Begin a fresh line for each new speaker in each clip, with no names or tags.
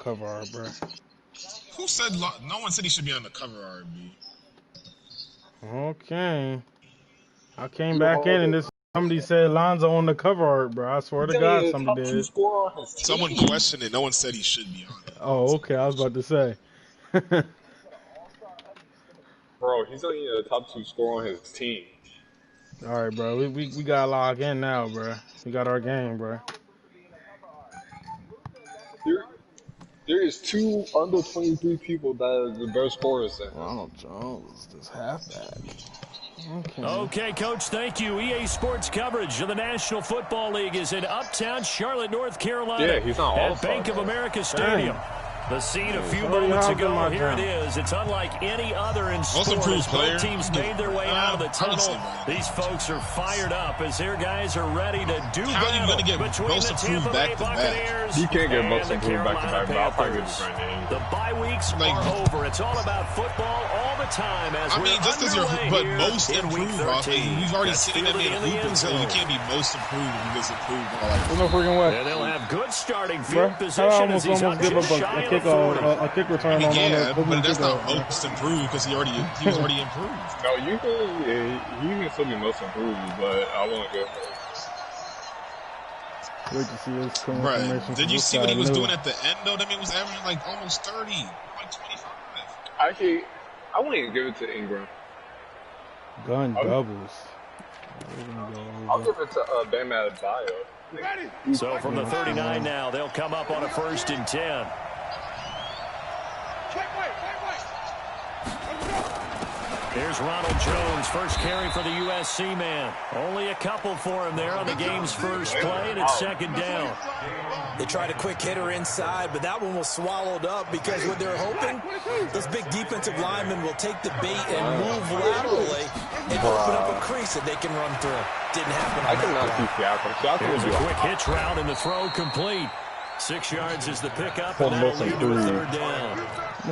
cover art, bro.
Who said no one said he should be on the cover art, B?
Okay. I came back in and somebody said Lonzo on the cover art, bro. I swear to God, somebody did.
Someone questioned it. No one said he should be on it.
Oh, okay. I was about to say.
Bro, he's only the top 2 scorer on his team.
All right, bro. We got to log in now, bro. We got our game, bro.
There is 2 under 23 people that are the best scorers in.
Ronald Jones, this halfback.
Okay, Coach, thank you. EA Sports coverage of the National Football League is in Uptown Charlotte, North Carolina.
Yeah, he's not
at Bank of America Stadium. The scene a few moments ago. Here it is. It's unlike any other in sport. As both teams made their way out of the tunnel. These folks are fired up as their guys are ready to do battle between the Tampa Bay Buccaneers
you can't get most
and the
improved
Carolina Panthers. The bye weeks are over. It's all about football all the time. As
just because you're most improved, we've already seen them in hooping, so you can't be most improved if you just improved.
And they'll have good starting field position as he's up just shy of
a kick return on
but that's not most improved because he was already improved.
No, you can still be most improved, but I won't go
Wait to see his current
information. Did you see what he was doing at the end, though? That man was averaging like almost 30, like 25.
Actually, I wouldn't even give it to Ingram.
Gun doubles.
I'll give it to Bam Adebayo.
So from the 39 now, they'll come up on a 1st and 10. Here's Ronald Jones, first carry for the USC man. Only a couple for him there on the game's first play, and it's 2nd down.
They tried a quick hitter inside, but that one was swallowed up because what they're hoping, those big defensive linemen will take the bait and move laterally and open up a crease that they can run through. Didn't happen on that play.
Here's a quick hitch route and the throw complete. 6 yards is the pickup, and that'll lead to a 3rd down.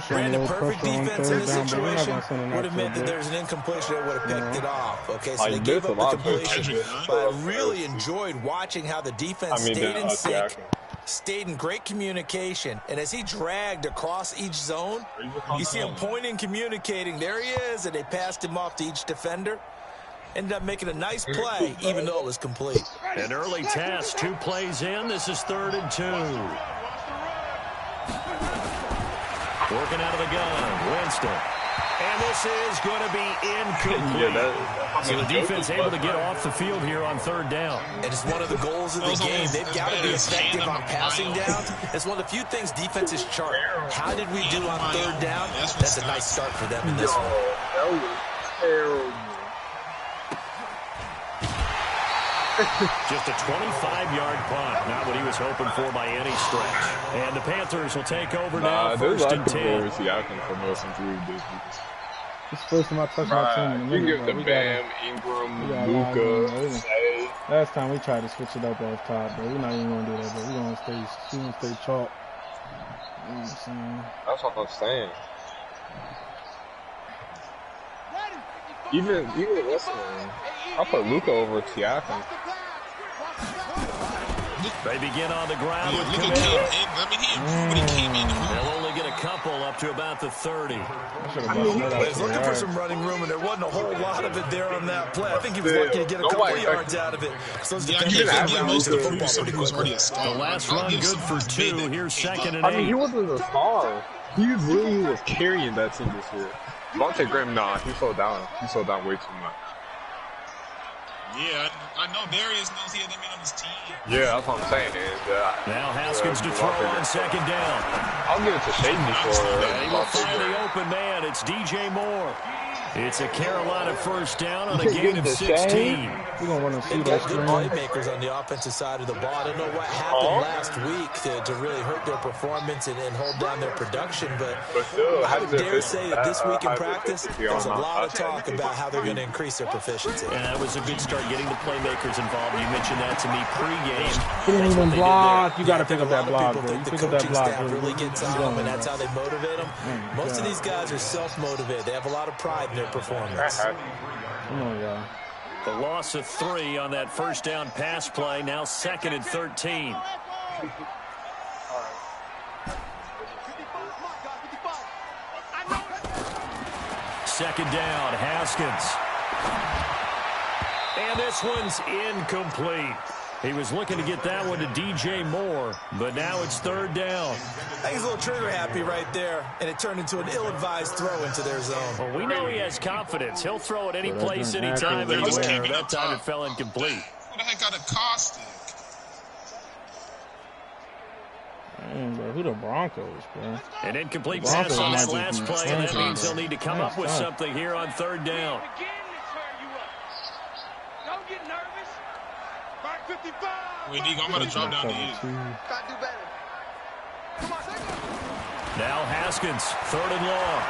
Brandon, perfect defense in this situation would have meant that there's an incompletion that would have picked it off. Okay, so they gave up the completion, but I really enjoyed watching how the defense stayed in sync, stayed in great communication, and as he dragged across each zone, you see him pointing, communicating. There he is, and they passed him off to each defender. Ended up making a nice play, even though it was complete.
An early test, 2 plays in. This is 3rd and 2. Working out of the gun, Winston. And this is going to be incomplete. So the defense able to get off the field here on 3rd down.
And it's one of the goals of the game. They've got to be effective on passing downs. It's one of the few things defenses chart. How did we do on 3rd down? That's a nice start for them in this one.
That was terrible.
Just a 25-yard punt. Not what he was hoping for by any stretch. And the Panthers will take over now, 1st and 10.
This
is the first time I touched my team.
You give the Bam, Ingram, Luka,
Last time we tried to switch it up off top, but we're not even going to do that. But we're going to stay chalk. You know what I'm saying?
That's what I'm saying. Even listen, I'll put Luka over Siakam.
They begin on the ground with
Luka came in. I mean, he improved, but he came in.
They'll only get a couple up to about the 30.
He was looking for some running room, and there wasn't a whole lot of it there on that play. I think he was lucky to get a couple yards out of it. So
I can't most improved somebody who was already a star.
The last run good for 2. Here's 2nd and 8.
I mean, he wasn't a star. He really was carrying that team this year. Devontae Graham, he slowed down. He slowed down way too much.
Yeah, I know Darius knows he had them on his team.
Yeah, that's what I'm saying.
Now Haskins to throw on 2nd down.
I'll give it to Shady for
and he will find the open man. It's DJ Moore. It's a Carolina 1st down on a gain of 16.
We're going to want to see
those good playmakers on the offensive side of the ball. I don't know what happened last week to really hurt their performance and hold down their production, but I would dare say that this week in practice, there's a lot of talk about how they're going to increase their proficiency.
And that was a good start getting the playmakers involved. You mentioned that to me pregame.
He didn't even block. You got to pick up that block, bro.
You pick up that block. Really gets on them, and that's how they motivate them. Most of these guys are self-motivated. They have a lot of pride in their performance.
The loss of 3 on that 1st down pass play. Now 2nd and 13. Second down, Haskins. And this one's incomplete. He was looking to get that one to DJ Moore, but now it's third down.
I think he's a little trigger happy right there, and it turned into an ill-advised throw into their zone.
Well, we know he has confidence. He'll throw it any place, anytime, anywhere. That time it fell incomplete.
Who the heck got a caustic?
Man, bro, who the Broncos, bro?
An incomplete pass on that last play, and that means they'll need to come up with something here on third down.
Wait, Nico, I'm going to drop down to you.
Now Haskins, third and long.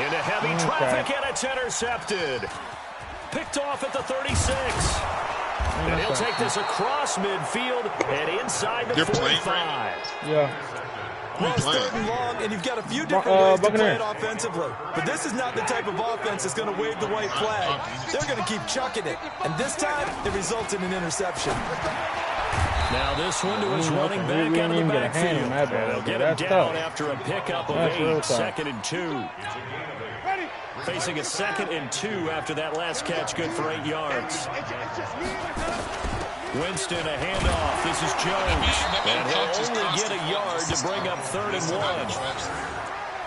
Into heavy traffic, and it's intercepted. Picked off at the 36. And he'll take this across midfield and inside the 45.
Yeah.
Well, it's third and long, and you've got a few different ways to play it offensively. But this is not the type of offense that's going to wave the white flag. They're going to keep chucking it. And this time, it results in an interception.
Now this one to his running back out of the backfield. They'll get him down after a pickup of 8, second and 2. Facing a second and 2 after that last catch, good for 8 yards. Winston, a handoff. This is Jones. And he'll only get a yard to bring up third and 1.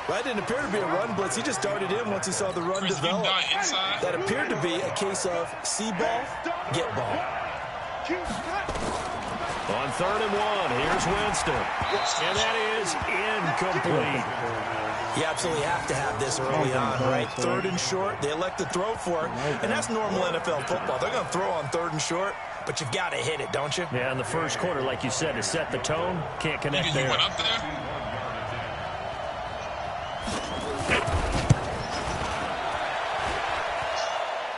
Well, that didn't appear to be a run blitz. He just darted in once he saw the run develop. That appeared to be a case of see ball, get ball.
On third and 1, here's Winston. And that is incomplete.
You absolutely have to have this early on, right? Third and short, they elect to throw for it. And that's normal NFL football. They're going to throw on third and short, but you've got to hit it, don't you?
Yeah, in the first quarter, like you said, to set the tone, can't connect there.
You went up there?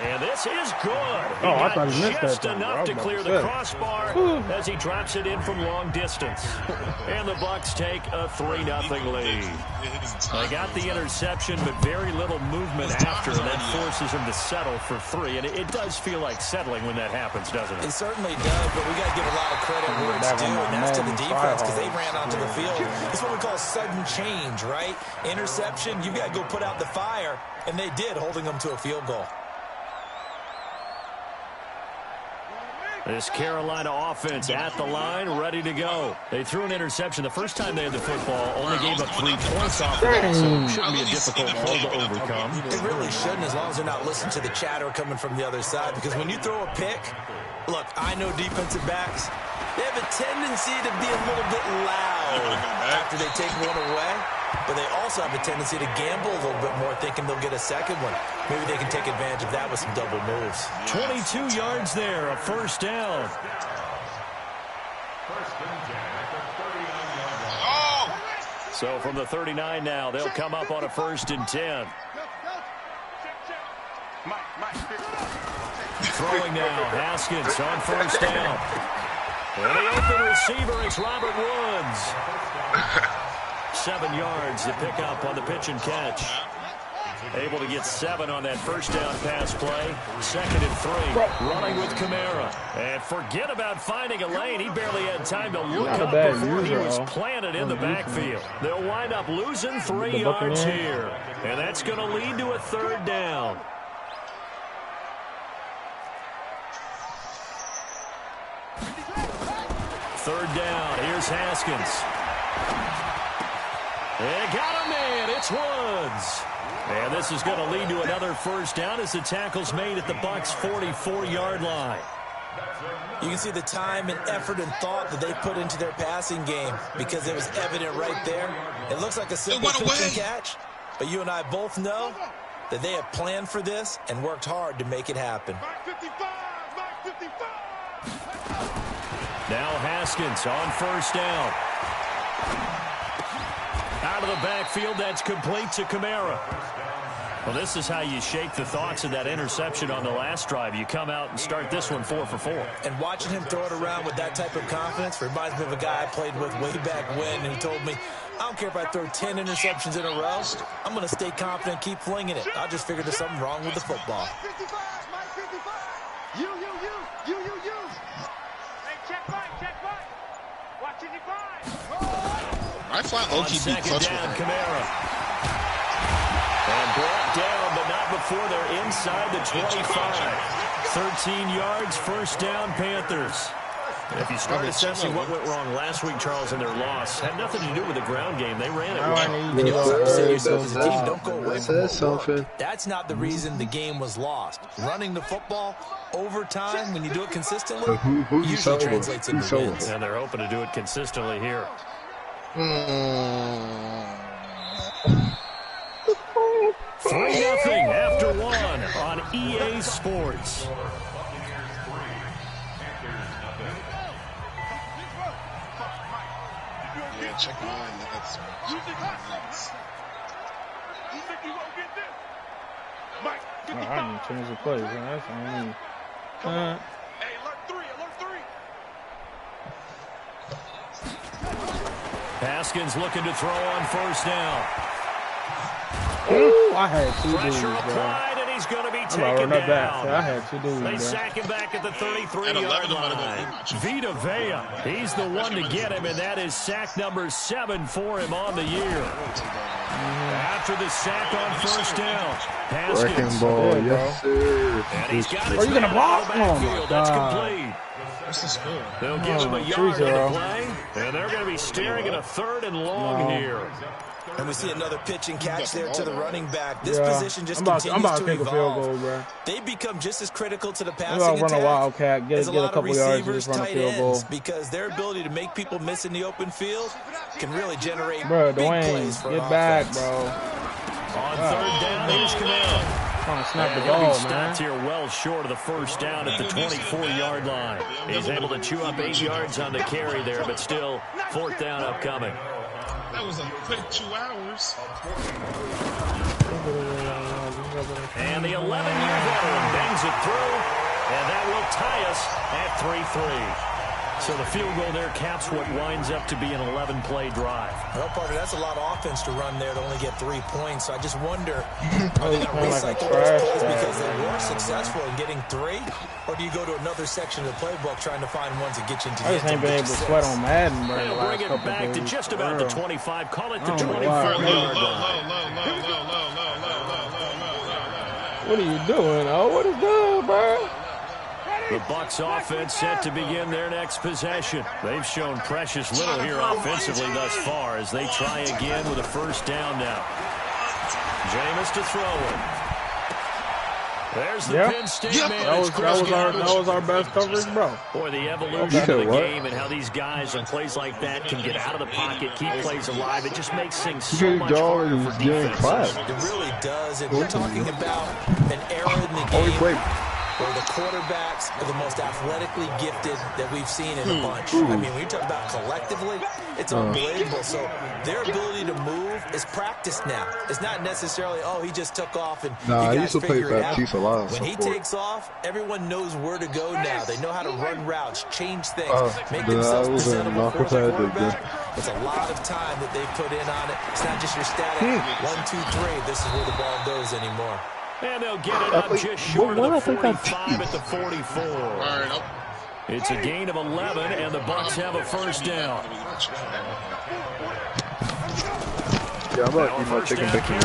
And this is good.
Oh, I thought he missed that.
Just enough to clear the crossbar as he drops it in from long distance. And the Bucs take a 3-0 lead. They got the interception, but very little movement after, and that forces him to settle for 3. And it does feel like settling when that happens, doesn't it?
It certainly does, but we got to give a lot of credit where it's due, and that's to the defense, because they ran onto the field. It's what we call sudden change, right? Interception, you got to go put out the fire, and they did, holding them to a field goal.
This Carolina offense at the line, ready to go. They threw an interception the first time they had the football, only gave up 3 points off of it, so it shouldn't be a difficult ball to overcome.
It really shouldn't, as long as they're not listening to the chatter coming from the other side, because when you throw a pick, look, I know defensive backs, they have a tendency to be a little bit loud after they take one away, but they also have a tendency to gamble a little bit more, thinking they'll get a second one. Maybe they can take advantage of that with some double moves.
22 yards there, a first down. So from the 39 now, they'll come up on a 1st and 10. Throwing now, Haskins on 1st down. And the open receiver is Robert Woods. 7 yards to pick up on the pitch and catch. Able to get 7 on that 1st down pass play. 2nd and 3. Running with Kamara. And forget about finding a lane. He barely had time to look up before he was planted in the backfield. They'll wind up losing 3 yards here. And that's going to lead to a 3rd down. Third down. Here's Haskins. And got him in. It's Woods. And this is going to lead to another 1st down as the tackle's made at the Bucs' 44-yard line.
You can see the time and effort and thought that they put into their passing game, because it was evident right there. It looks like a simple pitch and catch, but you and I both know that they have planned for this and worked hard to make it happen.
Now Haskins on 1st down. Out of the backfield, that's complete to Kamara. Well, this is how you shake the thoughts of that interception on the last drive. You come out and start this one 4 for 4.
And watching him throw it around with that type of confidence reminds me of a guy I played with way back when who told me, I don't care if I throw 10 interceptions in a row. I'm going to stay confident, keep flinging it. I'll just figure there's something wrong with the football.
I find low-key be clutch with her.
Kamara. And brought down, but not before they're inside the 25. 13 yards, first down, Panthers. If you start assessing what went wrong last week, Charles, in their loss, had nothing to do with the ground game. They ran it well.
And you also have to say yourself as a team, don't go away from what worked. That's not the reason the game was lost. Running the football over time, when you do it consistently, usually translates into wins.
And they're hoping to do it consistently here. 3-0 after 1 on EA Sports.
Yeah, check mine. That's
I need to change the plays. That's what I mean.
Hey, alert 3.
Haskins looking to throw on first down.
Ooh, I had two dudes,
Pressure
bro.
applied, and he's going to be taken
I'm
down.
back. So I had two dudes,
They
bro.
sack him back at the 33-yard line. Vita Vea, he's the one to get him, and that is sack number 7 for him on the year. After the sack on first down, Haskins.
Ball,
yeah,
yes, sir.
And he's got his
Are you gonna
man
block?
out of the
Oh, my
backfield. That's
God.
complete.
what's the score?
They'll give him a yard on the play, and they're going to be staring at a 3rd and long here.
And we see another pitch and catch there to the running back. This position just continues
I'm about to
to
take a field
evolve.
goal, bro.
They become just as critical to the
I'm
passing
about to run a
attack
wildcat, get
as
a
a lot
couple
of
yards,
receivers,
just run a
tight
field goal.
ends, because their ability to make people miss in the open field can really generate
Bro,
big
Dwayne,
plays for
get
an
back,
offense.
bro.
On 3rd down, here's Kamara.
Trying to snap the
And he'll be
ball,
stopped
man.
here well short of the first down at the 24-yard line. He's able to chew up 8 yards on the carry there, but still 4th down upcoming.
That was a quick 2 hours.
And the 11-year veteran bangs it through, and that will tie us at 3-3. So the field goal there caps what winds up to be an 11-play drive.
Well, partner, that's a lot of offense to run there to only get 3 points. So I just wonder, are they going to recycle those plays because they were successful in getting 3? Or do you go to another section of the playbook trying to find ones that get you into the
I just
end
ain't been able to
zone?
sweat on Madden, bro.
They'll bring it back to just about the 25. Call it the 24-yard line.
What are you doing? Oh, what is good, bro?
The Bucs offense set to begin their next possession. They've shown precious little here offensively thus far as they try again with a first down now. Jameis to throw it. There's the Penn State man.
That was our best coverage, bro.
Boy, the evolution of the game and how these guys on plays like that can get out of the pocket, keep plays alive. It just makes things so much harder for defenses.
It really does. And we're talking about an era in the game where the quarterbacks are the most athletically gifted that we've seen in a bunch. I mean, when you talk about collectively, it's unbelievable. So their ability to move is practiced now. It's not necessarily, oh, he just took off and you guys figure it out. When he takes off, everyone knows where to go now. They know how to run routes, change things, make themselves presentable for the quarterback. It's a lot of time that they put in on it. It's not just your static 1, 2, 3. This is where the ball goes anymore.
And they'll get it up just short of the 45 at the 44. It's a gain of 11, and the Bucs have a first down.
Yeah, I'm about to eat my chicken bacon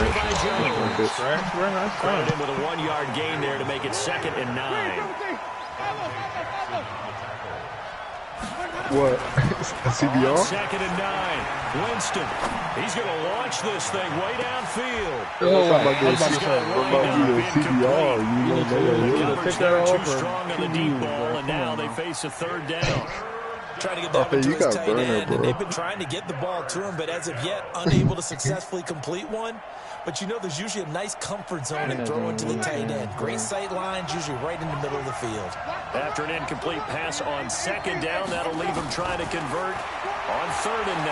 Put it in with a 1-yard gain there to make it 2nd and 9.
What? A CBR?
2nd and 9. Winston. He's going to launch this thing way downfield.
What about you, a CBR?
Too strong on the deep ball, and now they face a 3rd down.
Trying to get that to his tight end, and they've been trying to get the ball to him, but as of yet, unable to successfully complete one. But you know there's usually a nice comfort zone in throwing to the tight end. Great sight lines, usually right in the middle of the field.
After an incomplete pass on 2nd down, that'll leave him trying to convert on 3rd and 9.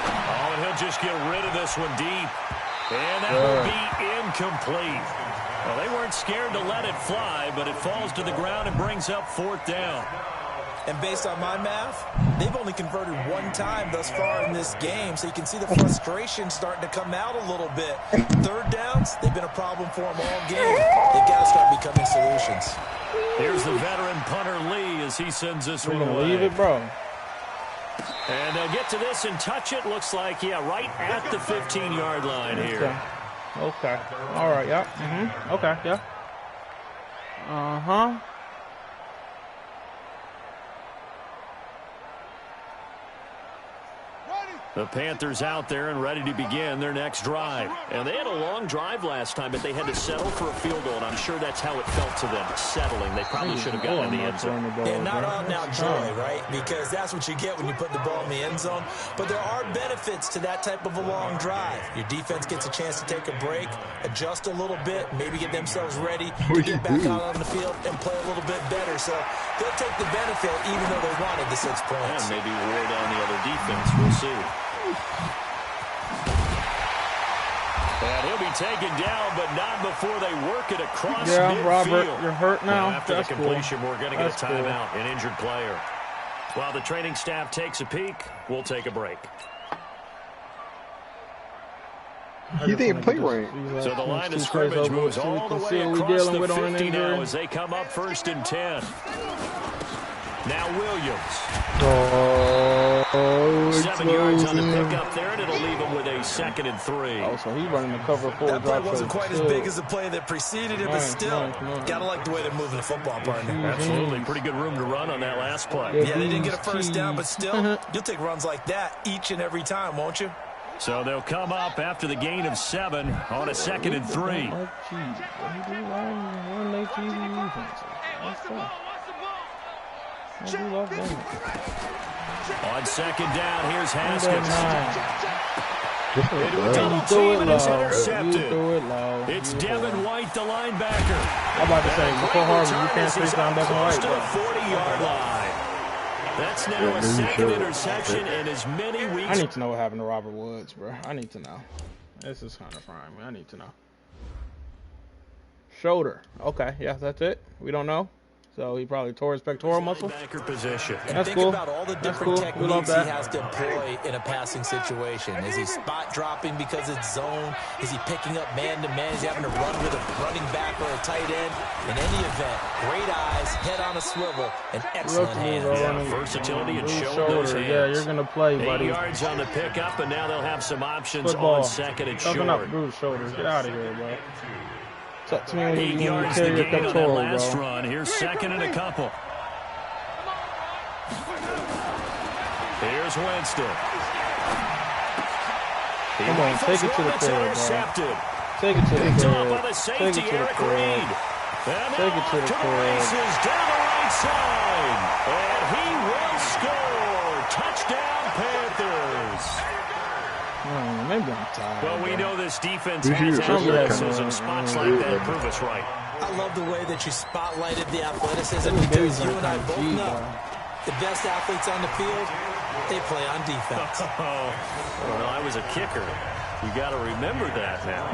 Oh, and he'll just get rid of this one deep. And that will be incomplete. Well, they weren't scared to let it fly, but it falls to the ground and brings up 4th down.
And based on my math, they've only converted 1 time thus far in this game, so you can see the frustration starting to come out a little bit. 3rd downs, they've been a problem for them all game. They've got to start becoming solutions.
Here's the veteran punter Lee as he sends this one away.
Leave it, bro.
And they'll get to this and touch it. Looks like, yeah, right at the 15-yard line here.
Okay. All right, yeah. Okay, yeah. Uh-huh.
The Panthers out there and ready to begin their next drive. And they had a long drive last time, but they had to settle for a field goal, and I'm sure that's how it felt to them, settling. They probably should have gotten in the end zone.
And not out-and-out joy, right? Because that's what you get when you put the ball in the end zone. But there are benefits to that type of a long drive. Your defense gets a chance to take a break, adjust a little bit, maybe get themselves ready to get back out on the field and play a little bit better. So they'll take the benefit even though they wanted the 6 points.
And maybe wear down the other defense. We'll see. And he'll be taken down, but not before they work it across midfield.
Robert, you're hurt now.
After the completion, we're going to get a timeout, an injured player. While the training staff takes a peek, we'll take a break.
He didn't play right.
So the line of scrimmage moves all the way across the 50 now as they come up 1st and 10. Now Williams. 7 yards on the pickup there, and it'll leave him with a 2nd and 3.
Oh, so he's running the cover 4.
That play wasn't quite as big as the play that preceded it, but still, gotta like the way they're moving the football, partner.
Absolutely. Pretty good room to run on that last play.
Yeah, they didn't get a first down, but still, you'll take runs like that each and every time, won't you?
So they'll come up after the gain of 7 on a 2nd and 3.
I do love them.
On 2nd down, here's Haskins. Into a
You
double
threw
team
it
and it's
low.
intercepted.
You threw it low.
It's Devin White, the linebacker.
I'm about to say, before Harvey, you can't face down Devin White.
To the 40-yard line. That's now a 2nd interception in as many weeks.
I need to know what happened to Robert Woods, bro. I need to know. This is kind of frying me. I need to know. Shoulder. Okay, yeah, that's it. We don't know. So he probably tore his pectoral muscle.
Position.
And think about all the different techniques he has to employ in a passing situation. Is he spot dropping because it's zone? Is he picking up man-to-man? Is he having to run with a running back or a tight end? In any event, great eyes, head on a swivel, and excellent hands.
Yeah, versatility and showing those hands.
Yeah, you're going to play, buddy.
8 yards on the pickup, and now they'll have some options
Football.
on 2nd and short.
Up, Bruce shoulders. Get out of here, bro. Talk to me when
8 yards
you
the gain on that last
bro.
run. Here's 2nd and a couple. Here's Winston.
Come on, take it to the field, bro. Take it to the field. Take it to the field. Take it to the field.
Races down the right side. And he will score. Touchdown, Panthers.
Maybe I'm tired.
Well, we know this defense has athleticism. Spots like that prove us right.
I love the way that you spotlighted the athleticism because you and I both know the best athletes on the field, they play on defense.
Well, I was a kicker. You got to remember that now.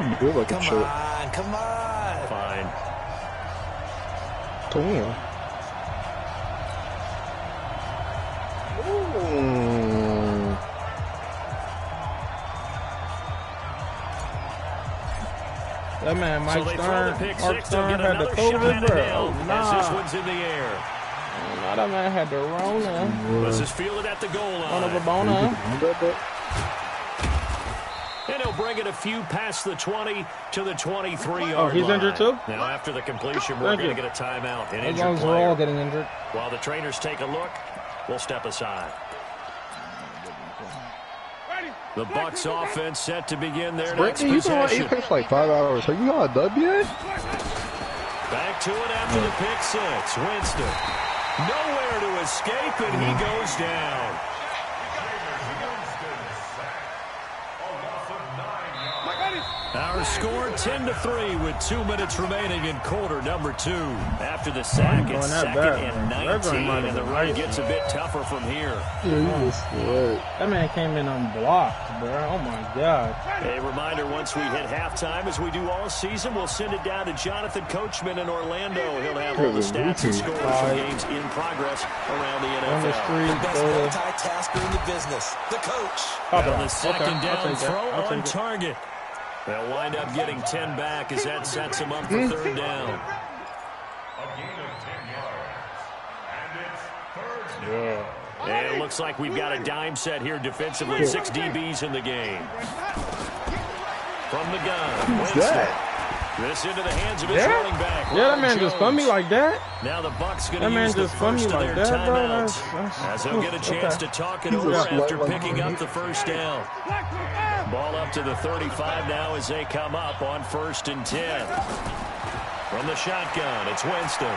Come on.
Fine.
Come on.
That man, Mark Stern had the COVID, bro.
As this one's in the air.
Nah, that man had the Rona.
This is fielded at the goal line. And he'll bring it a few past the 20 to the 23-yard line.
Oh, he's injured too?
Now, after the completion, we're going to get a timeout. An
as long as we're all getting injured.
While the trainers take a look, we'll step aside. The Bucs offense set to begin their next possession.
You've been on Apex for like 5 hours. Are you on a dub yet?
Back to it after the pick 6. Winston. Nowhere to escape, and he goes down. Our score 10-3 with 2 minutes remaining in quarter number 2. After the sack, it's 2nd and 19, and the run gets a bit tougher from here.
That man came in unblocked, bro. Oh, my God.
A reminder, once we hit halftime, as we do all season, we'll send it down to Jonathan Coachman in Orlando. He'll have all the stats and scores from games in progress around the NFL.
The best multitasker in the business, the coach.
On the second down throw on target. They'll wind up getting 10 back as that sets them up for 3rd down.
Yeah.
And it looks like we've got a dime set here defensively. 6 DBs in the game. From the gun, Winston. This into the hands of his running back.
Yeah, that man just spun me like that.
Now the Bucs going to use the first of their timeouts as he'll get a chance to talk it over after picking up the first down. Ball up to the 35 now as they come up on 1st and 10. From the shotgun, it's Winston.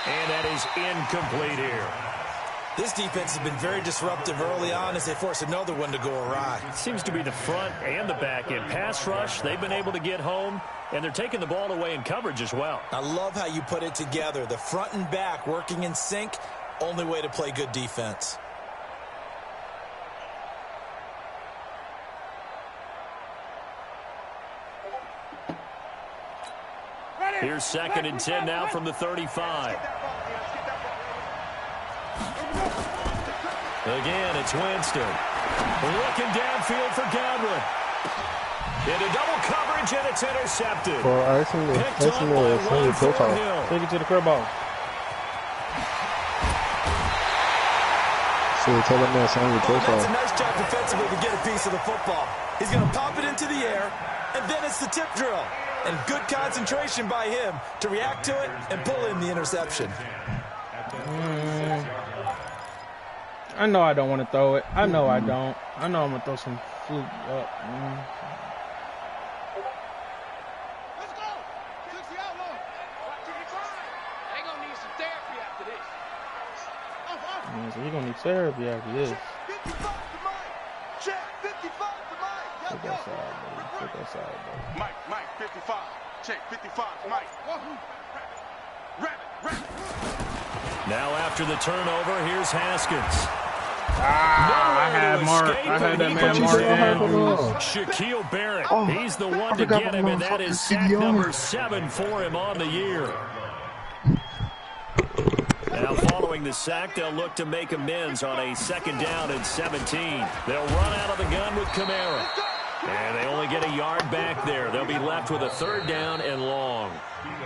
And that is incomplete here.
This defense has been very disruptive early on as they force another one to go awry.
It seems to be the front and the back end. Pass rush, they've been able to get home, and they're taking the ball away in coverage as well.
I love how you put it together. The front and back working in sync, only way to play good defense.
Here's 2nd and 10 now from the 35. Again, it's Winston. Looking downfield for Godwin. Into double coverage, and it's intercepted. Picked up by one Thornhill.
Take it to the curb ball.
That's a nice job defensively to get a piece of the football. He's going to pop it into the air, and then it's the tip drill. And good concentration by him to react to it and pull in the interception.
I know I don't want to throw it. I know I don't. I know I'm going to throw some fluke up.
Let's go. 60 out low. They going to need some therapy after this.
So you're going to need therapy after this.
55 to Mike. Check. 55 to Mike.
Take that side, buddy. Take that side, buddy.
Mike, 55. Check. 55 to Mike. Rabbit.
Now after the turnover, here's Haskins.
I had Mark. I had that man Mark Andrews.
Shaquille Barrett. He's the one to get him, and that is sack number 7 for him on the year. Now following the sack, they'll look to make amends on a 2nd down and 17. They'll run out of the gun with Kamara. And they only get a yard back there. They'll be left with a 3rd down and long.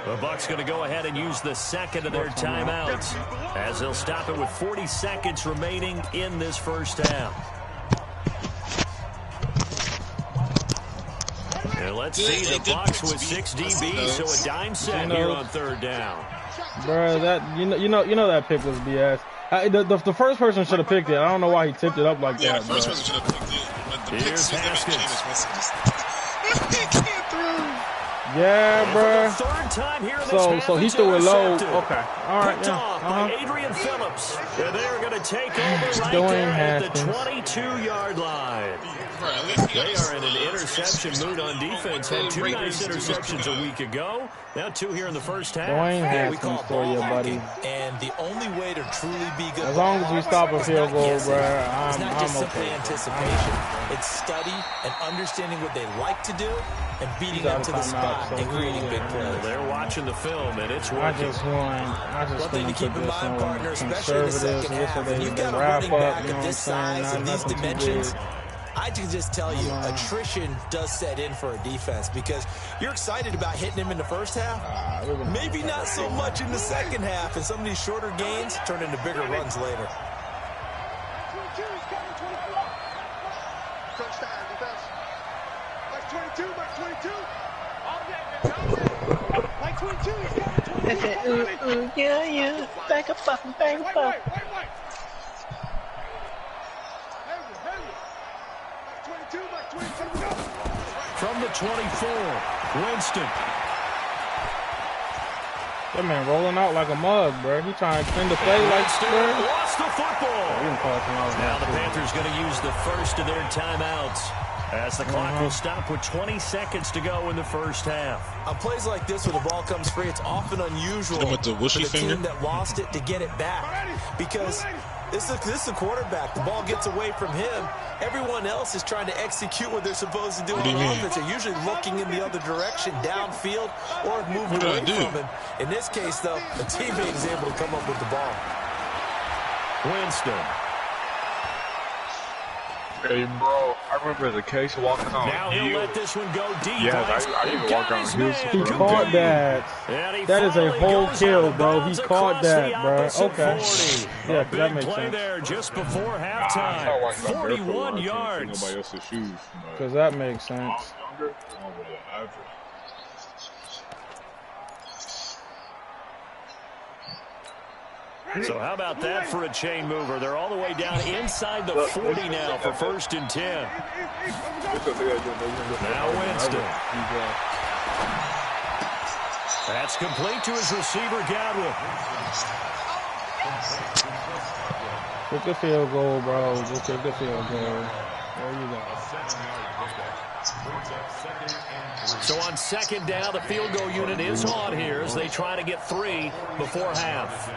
The Bucs going to go ahead and use the 2nd of their timeouts as they'll stop it with 40 seconds remaining in this first half. And let's see, the Bucs with 6 DBs, so a dime set here on 3rd down.
Bro, that you know that pick was BS. The first person should have picked it. I don't know why he tipped it up like that.
Yeah, the first person should have picked it. But the
Here's Haskins.
Yeah, bro.
3rd time here in this
So he threw it low. Okay. All right.
Picked off by Adrian Phillips. And they're going to take over right there at the 22-yard line. They are in an interception mood on defense. Had 2 nice interceptions a week ago. Now 2 here in the first half.
Dwayne Haskins for you, buddy.
And the only way to truly be good,
as long as we stop a field goal, bro,
it's not just
I'm
simply
okay.
anticipation. It's study and understanding what they like to do and beating them to the spot and creating big plays.
They're watching the film, and it's working.
I just
One thing to keep in mind, partner, especially in the second half, when you've got a
wrap
running
up,
back of this size and these dimensions, I can just tell you, attrition does set in for a defense because you're excited about hitting him in the first half. Maybe not so much in the second half, and some of these shorter gains turn into bigger runs later.
Yeah, back up, fucking bang up.
From the 24, Winston.
That man rolling out like a mug, bro. He trying to extend the play like bro.
Lost the football. Now the Panthers going to use the first of their timeouts as the clock will stop with 20 seconds to go in the first half.
On plays like this where the ball comes free, it's often unusual
with the
for the team that lost it to get it back because this is a quarterback. The ball gets away from him. Everyone else is trying to execute what they're supposed to do on offense. They're usually looking in the other direction, downfield, or moving away from him. In this case, though, the teammate is able to come up with the ball.
Winston.
Hey, bro, I remember the case walking on.
Now he'll let this one go deep.
Yes, I even walk on heels.
He caught that. That is a whole kill, bro. He caught that, bro. Okay. Yeah, that makes sense.
There just before halftime. 41 yards.
Nobody else's shoes.
Because that makes sense.
So how about that for a chain mover? They're all the way down inside the 40 now for 1st and 10. Now Winston. That's complete to his receiver, Godwin.
Kick the field goal, bro. Just kick the field goal. There you go.
So on 2nd down, the field goal unit is on here as they try to get 3 before half.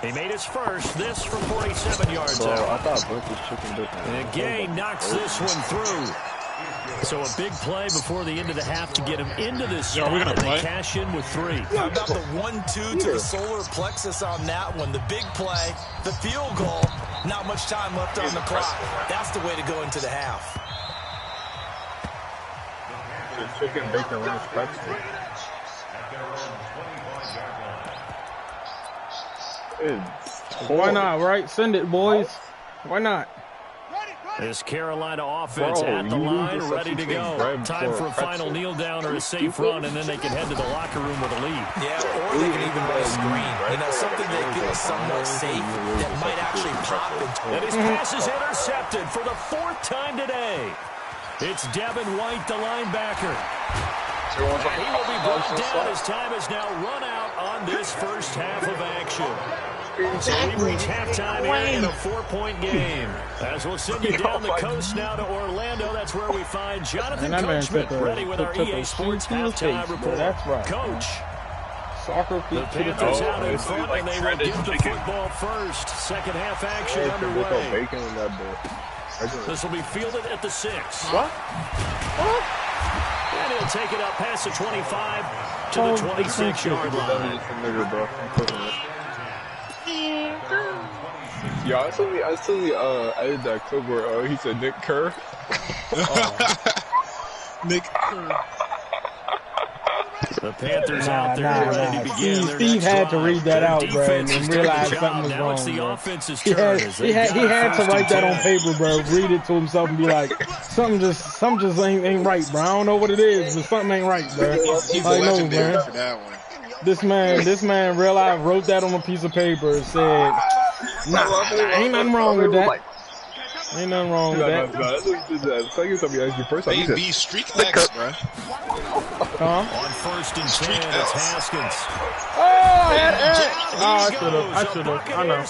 He made his first, this from 47 yards out.
I thought Brooke was chicken different.
And Gay knocks this one through. So a big play before the end of the half to get him into this spot, and they cash in with 3.
How about the 1-2 to the solar plexus on that one? The big play, the field goal, not much time left on the clock. That's the way to go into the half.
The chicken bacon ranch pretzel.
Why not, right? Send it, boys. Why not?
This Carolina offense at the line, ready to go. Time for a final kneel down or a safe run, and then they can head to the locker room with a lead.
Yeah, or they can even run a screen. You know, something they feel somewhat safe that might actually pop into.
And his pass is intercepted for the 4th time today. It's Devin White, the linebacker. And he will be brought down as time has now run out on this first half of action. So we reach halftime here in a 4-point game. As we'll send you down the coast now to Orlando. That's where we find Jonathan Coachman ready with our EA Sports halftime report.
That's right.
Coach.
Soccer
The Panthers out in front, and they will give the football first. 2nd half action underway. This will be fielded at the 6.
What?
And he'll take it up past the 25 to the 26-yard line.
Yeah, I saw added that clip where he said Nick Kerr.
Nick Kerr.
The Panthers out there ready to begin.
Steve had to read that out, bro, and realize something was wrong.
The offense's
he had to write that on paper, bro. Read it to himself and be like, something just ain't right, bro. I don't know what it is, but something ain't right, bro. I know, man. This man realized, wrote that on a piece of paper and said, nah, ain't nothing wrong with that. Ain't nothing wrong with that.
Baby, streak legs, bro.
On 1st and 10, it's Haskins.
I should have. I know.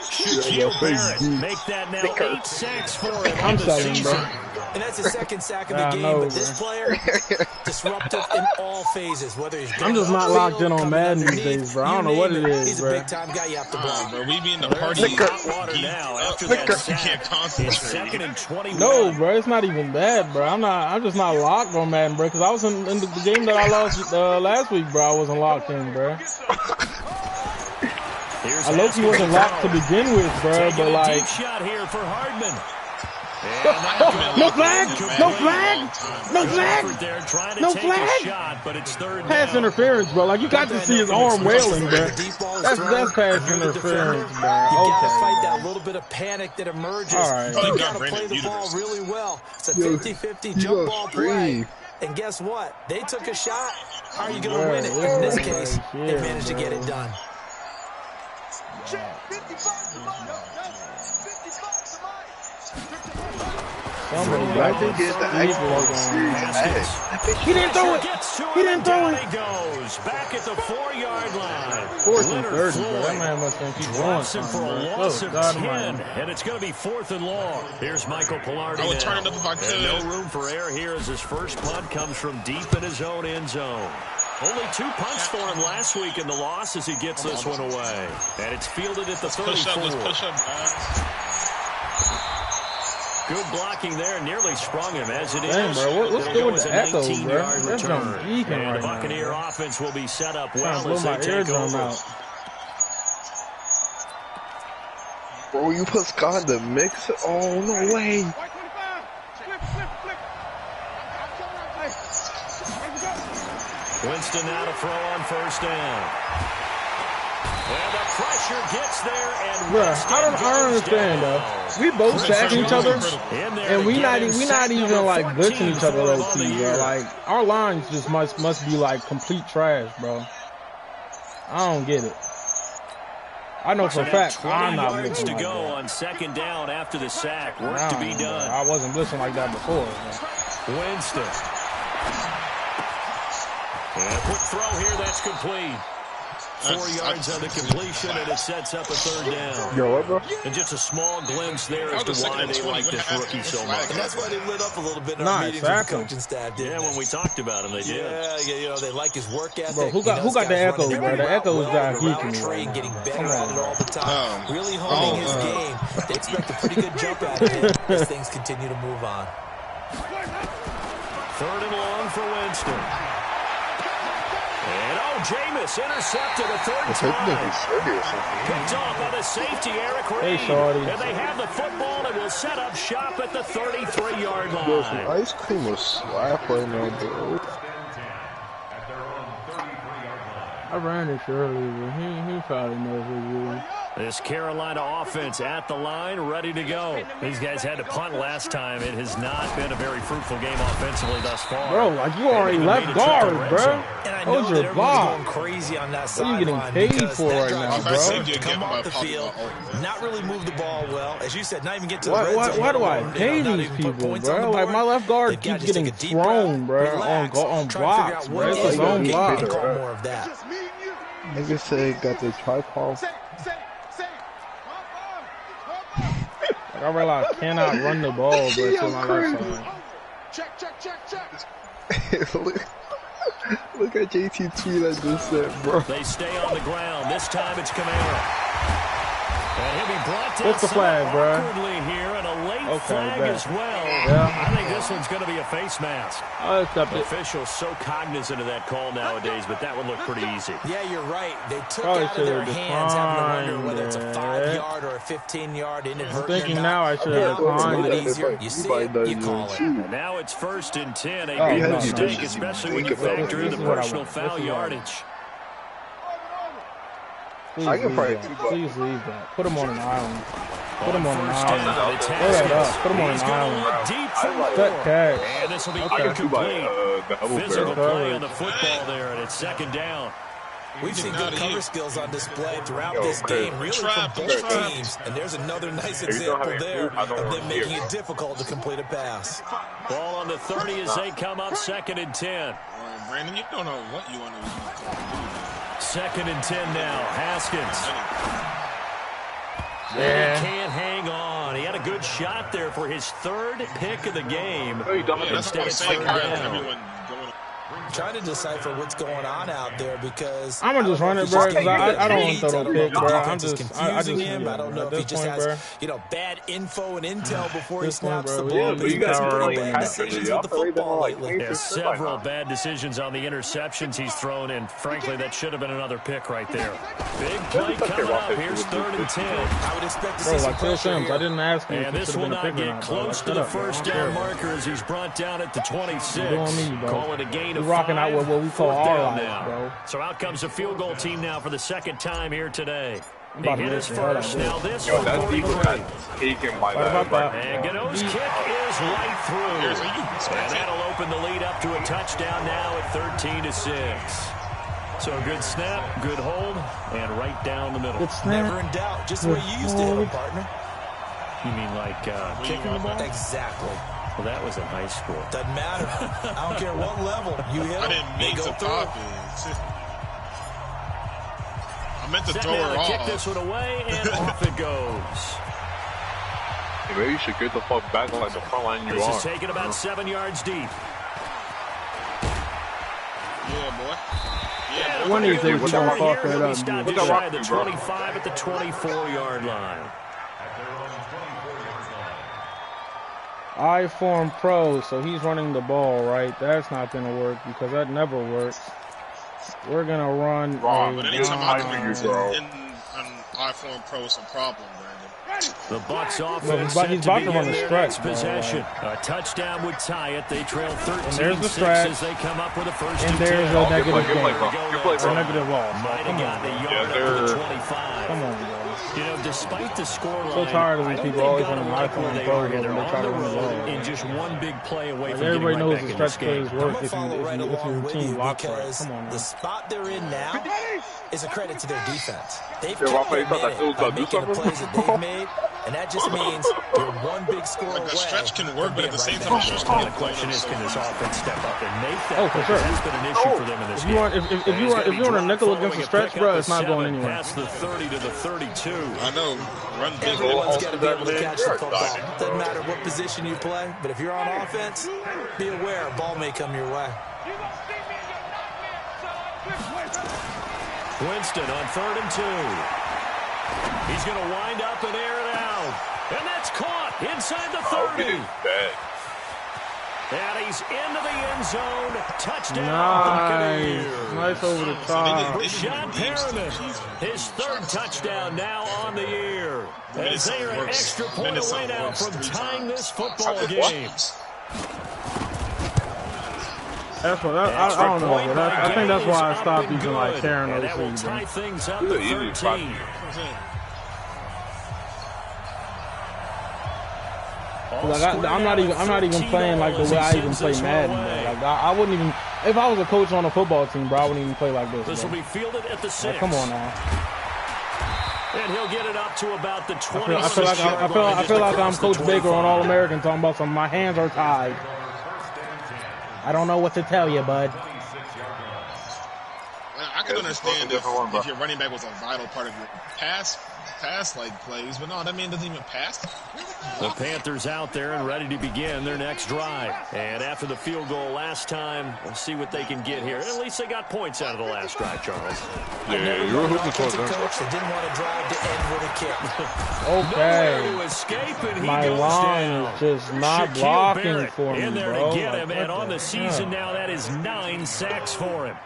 Shaquille Barrett make that now 8 sacks for him on the season.
And that's the 2nd sack of the game, but this player, disruptive in all phases, whether he's
I'm just not locked in on Madden these days, bro. I don't know what it is,
he's
bro.
a big-time guy you have to block.
Bro, we be in the party.
Water now after that
You can't concentrate.
2nd and 21.
No, bro, it's not even bad, bro. I'm just not locked on Madden, bro, because I was in the game that I lost last week, bro. I wasn't locked in, bro. I low-key wasn't locked to begin with, bro, but like...
Deep shot here for Hardman.
No flag! No flag! No flag! No flag! Pass interference, bro. Like, you got to see his arm wailing, bro. That's pass interference, bro.
You gotta fight that little bit of panic that emerges.
All right.
You gotta play the ball really well. It's a 50-50 jump ball play. And guess what? They took a shot. How are you gonna win it? In this case, they managed to get it done.
Somebody got to get the He didn't throw it. He didn't throw it.
He goes back at the 4-yard line.
4th and 30, bro. That man must have keep going.
For a loss of 10, and it's going to be 4th and long. Here's Michael Pilardi.
I would turn it up if I could.
No room for error here as his first punt comes from deep in his own end zone. Only 2 punts for him last week in the loss as he gets this one away. And it's fielded at the 34.
Let's push up,
Good blocking there, nearly sprung him as it is.
Damn, bro, what's good with the echo, bro? That's
return.
geeking right
the Buccaneer
now,
offense will be set up
well
as they take over.
Out.
Bro, you put Scott in the mix? Oh, no way.
Winston now to throw on first down. And the pressure gets there, and
I don't understand though. We both sacking each other, and we not even like blitzing each other low key, bro. Like our lines just must be like complete trash, bro. I don't get it. I know for a fact I'm not blitzing
to
like
go
that.
On second down after the sack. Work to be done.
I wasn't blitzing like that before. Man.
Winston. And a quick throw here, that's complete. 4 yards on the completion, and it sets up a third down.
Yo, what, bro?
And just a small glimpse there as to why they like this rookie so much.
And that's why they lit up a little bit in our meetings with the coaching staff, didn't they?
When we talked about him, they did.
Yeah, you know, they like his work ethic.
Bro, who got the echoes, bro? The echoes got geeking me right now.
Getting better at it all the time. Really honing his game. They expect a pretty good jump out of him as things continue to move on.
Third and long for Winston. And Jameis intercepted a third time. Picked off by the safety, Eric Reed. And they have the football and will set up shop at the 33-yard line.
Yo, some ice cream was slap right now, bro.
I ran this earlier, but he probably knows what he is.
This Carolina offense at the line, ready to go. These guys had to punt last time. It has not been a very fruitful game offensively thus far.
Bro, like you already left guard, bro. Those are blocks.
Crazy on that
what are you getting paid for right now, bro?
Come off the field, not really move the ball well. As you said, not even get to the red zone.
Why do I pay these people, bro? Like my left guard keeps getting thrown, bro, on blocks, bro. It's his own block.
More of that.
Nigga say got the tripod.
I realize I cannot run the ball, but to my left side.
Check.
Look at JT tweet I just said, bro.
They stay on the ground. This time it's Kamara. And he'll be brought down.
What's the flag, bro?
Here, and a late flag as well.
Yeah.
I think this one's going to be a face mask.
I'll accept it.
Officials so cognizant of that call nowadays, but that would look pretty easy.
Yeah, you're right. They took out of their hands having to wonder whether it's a 5-yard or a 15-yard inadvertent.
I'm thinking now I should have declined it.
You see it, you call it.
And now it's 1st and 10. A big mistake, especially when you factor in the personal foul yardage.
Please leave that. Put him on an island. Put him on an island. Throw that up. Put him on an island. That catch.
And this will be incomplete. Physical play on the football there, and it's 2nd down.
We've seen good cover skills on display throughout this game, really from both teams. And there's another nice example there of them making it difficult to complete a pass.
Ball on the 30 as they come up 2nd and 10.
Brandon, you don't know what you want to do.
2nd and 10 now. Haskins.
Yeah.
He can't hang on. He had a good shot there for his 3rd pick of the game. Instead of 2nd down.
Trying to decipher what's going on out there because
I'm gonna just run it, bro. Because I don't want to throw no pick, bro. I just
confusing him. I don't know if he just has bad info and intel before he snaps the ball. But you guys have pretty bad decisions with the football lately.
There's several bad decisions on the interceptions he's thrown, and frankly, that should have been another pick right there. Big play coming up. Here's 3rd and 10.
I would expect to see some pressure here.
I didn't ask him.
And this will not get close to the 1st down marker as he's brought down at the 26. Call it a gain of 5.
Rocking out with what we call our life, bro.
So out comes the field goal team now for the 2nd time here today. He hit his first. Now this one.
That's taken by that.
And Gano's kick is right through. And that'll open the lead up to a touchdown now at 13-6. So good snap, good hold, and right down the middle.
Never in doubt. Just the way you used to hit him, partner.
You mean like kicking the ball?
Exactly.
Well, that was in high school.
Doesn't matter. I don't care what level you hit them.
I didn't mean to pop it. I meant to throw her off.
Kick this one away, and off it goes.
Hey, maybe you should get the fuck back on like the front line you are.
This is taken about 7 yards deep.
Yeah, boy.
Yeah,
one of these days, we're going to fuck that up.
Stop just shy of the 25 at the 24-yard line.
I-Form Pro, so he's running the ball, right? That's not going to work because that never works. We're going to run
but anytime I come in I-Form Pro, it's a problem, Brandon.
The Bucs
he's
offense
about to run the stretch.
Possession. A touchdown would tie it. They trail 13-6 as they come up with a first
and there's a negative game. Negative loss.
Might have gotten a yard up to the 25.
Come on, bro.
You know, despite the scoreline,
so tired of these people always on the iPhone and throw when they try to win the ball.
In just one big play away from
everybody
getting
knows
right
the
back
stretch
in this
plays
game.
work if your team blocks right. Come on,
the spot they're in now is a credit to their defense. They've
Yeah,
kept their minute by making the plays that they've made, and that just means you're one big score away.
A stretch can work, but at the same time,
The question is, can this offense step up and make that?
Oh, for sure.
That's been an issue for them in this
game. If you want a nickel against the stretch, bro, it's not going anywhere.
Past the 30 to the 32.
I know. Run big.
Everyone's got to be able to catch the football. Doesn't matter what position you play, but if you're on offense, be aware a ball may come your way.
Winston on 3rd and 2. He's going to wind up and air it out. And that's caught inside the 30. And he's into the end zone. Touchdown.
Nice over the top.
Rashad Perriman, his 3rd touchdown now on the year. As they are an extra point away now from tying this football game.
That's what I don't know. I think that's why I stopped even like caring those
things. That will tie things up at 13.
I'm not even playing like the way I even play Madden. Like I wouldn't even, if I was a coach on a football team, bro, I wouldn't even play like this.
This will be fielded at the 6.
Like, come on now.
And he'll get it up to about the 20.
I feel like I'm Coach Baker on All American talking about something. My hands are tied. I don't know what to tell you, bud.
I can understand if your running back was a vital part of your pass like plays, but no, that man doesn't even pass.
The Panthers out there and ready to begin their next drive. And after the field goal last time, we'll see what they can get here. At least they got points out of the last drive, Charles.
Yeah, you were hooking for them.
Coach that didn't want to drive to end with a kick.
Okay.
To escape, and he
my
goes
line
down.
is just not
Shaquille
blocking
Barrett
for me,
in there
bro.
to get him,
like,
and on the season now, that is 9 sacks for him.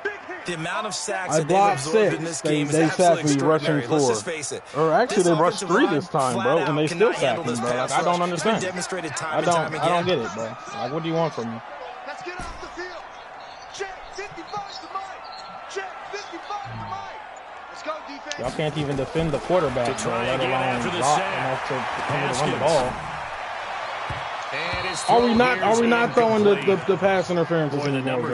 The amount of sacks
I
that
blocked
they've absorbed in
6.
this game is
They
absolutely
sacked me rushing
extraordinary. Let's
4.
just face it.
Or actually, they rushed 3 this
offensive
time,
line
bro, and they
flat
still
out
sacked me,
cannot
bro.
handle
Like,
this
I don't
pass rush.
understand.
It's been demonstrated time
I
and time
don't
again.
get it, bro. Like, what do you want from me?
Let's get off the field. Check 55 to Mike. Check 55 to Mike. Let's go, defense.
Y'all can't even defend the quarterback, bro, let alone block enough to run the ball. Are we not throwing the pass interferences anymore, bro?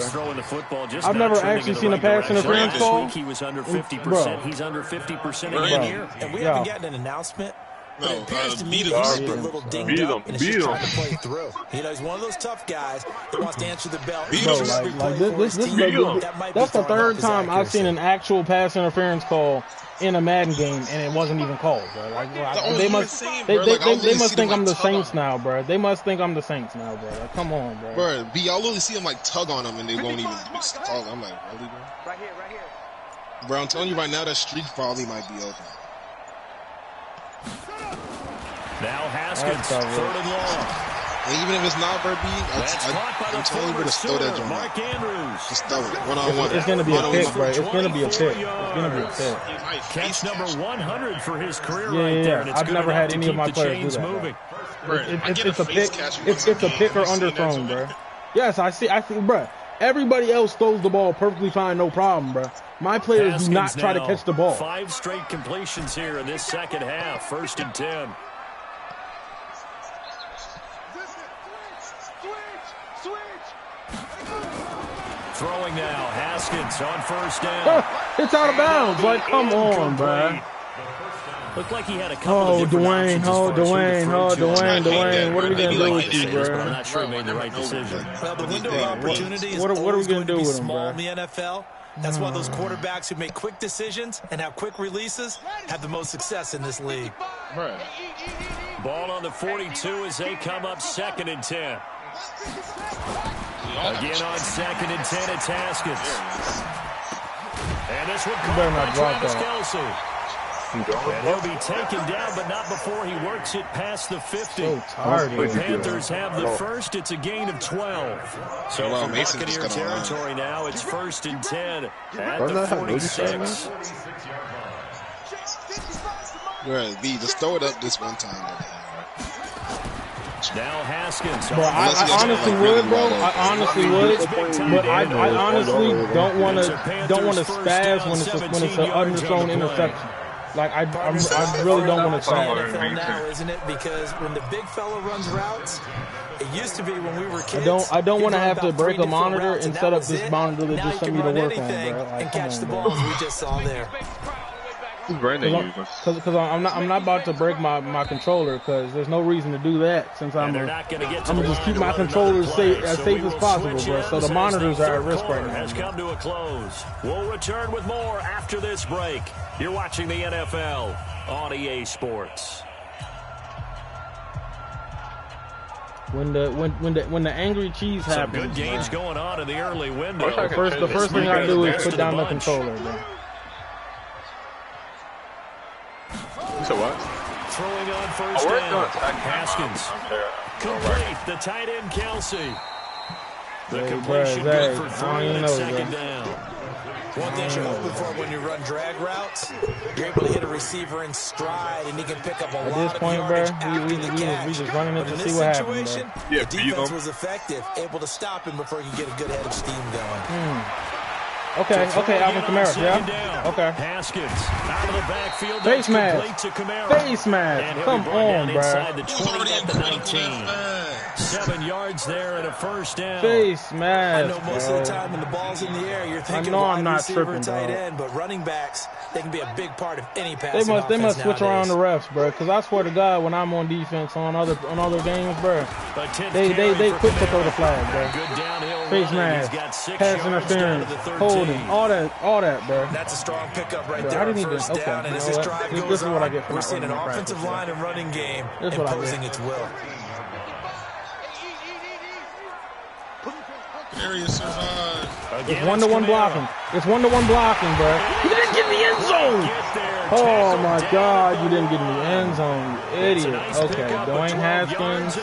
I've never actually seen a pass interference call.
He was under 50%. He's under 50% again here.
And we haven't gotten an announcement. But it appears to me
beat
that
him.
he's a little dinged up and is just trying to play through. You know, he's one of those tough guys that wants to answer the bell.
Bro, that's the 3rd time I've seen an actual pass interference call in a Madden game, and it wasn't even called, bro. Like, they must think I'm the Saints now, bro. They must think I'm the Saints now, bro. Like, come on, bro.
Bro, y'all literally see them like tug on them, and they won't even call. I'm like, really, bro?
Right here.
Bro, I'm telling you right now, that streak probably might be over.
Now Haskins, 3rd and long.
And even if it's not Verbeek, I'm telling you, just throw that joint.
Mark Andrews.
Just throw it. One-on-one.
It's going to be a pick, bro. It's going to be a pick. It's going to be a pick.
Catch number 100 for his career
right
there. And it's
I've never had any of my players do that.
Moving.
It's a pick. It's a pick or underthrown, bro. Yes, I see, bro. Everybody else throws the ball perfectly fine, no problem, bro. My players do not try to catch the ball.
5 straight completions here in this second half. 1st and 10. Throwing now, Haskins on 1st down.
It's out of bounds. Like, come on, bro.
Looked like he had a couple of
Dwayne. Dwayne. What are we going to do with you, bro?
I'm not sure he made the right decision.
Well, the window of opportunity is
what are we
going to be
do with him,
small
bro?
in the NFL. That's why those quarterbacks who make quick decisions and have quick releases have the most success in this league.
Ball on the 42 as they come up 2nd and 10. Again on 2nd and 10, it's Haskins. And this one caught by Travis Kelce. And he'll be taken down, but not before he works it past the 50.
So tired.
The Panthers have the first. It's a gain of 12. So from Buccaneer territory now, it's 1st and 10 at the 46.
Right, B, just throw it up this one time.
Now Haskins.
Bro, I honestly would, bro. I honestly would, but I honestly don't want to spaz when it's an underthrown interception. Like I really don't want to spaz.
Now, isn't it? Because when the big fella runs routes, it used to be when we were kids.
I don't want to have to break a monitor and set up this monitor that just sent me to work on, bro. Like,
and catch the balls we just saw there.
Because I'm not about to break my controller, because there's no reason to do that, since I'm gonna just keep my controller as safe as possible, bro. So the monitors are at risk right now.
Has come to a close. We'll return with more after this break. You're watching the NFL on EA Sports.
When the angry cheese happens,
some good games going on in the early window.
The first thing I do is put down the controller, bro.
So what?
Throwing on first down. Haskins. Complete. The tight end, Kelsey. The completion good for 3 on second down.
One thing you're hoping for when you run drag routes, you're able to hit a receiver in stride, and he can pick up a lot of yardage after the catch.
We just running it to see what happens, bro.
The defense was effective, able to stop him before he could get a good head of steam going.
Okay, Alvin Kamara, yeah. Okay.
Haskins out of the backfield.
Face mask. Face mask. Come on, bro.
Inside the 20 at the 19. 7 yards there and a first down.
Face mask.
I know most of the time when the ball's in the air, you're thinking wide receiver, tight end, but running backs, they can be a big part of any passing offense.
They must switch around the refs, bro. Because I swear to God, when I'm on defense on other games, bro, they quick to throw the flag, bro. Face mask, pass interference, holding, all that, bro.
That's a strong pickup right there on first down. And as this drive goes on, we're seeing an offensive line and running game imposing its will.
Area survive.
It's 1-to-1 blocking. It's 1-to-1 blocking, bro. You didn't get in the end zone. Oh my God, you didn't get in the end zone, you idiot. Okay, Dwayne Haskins.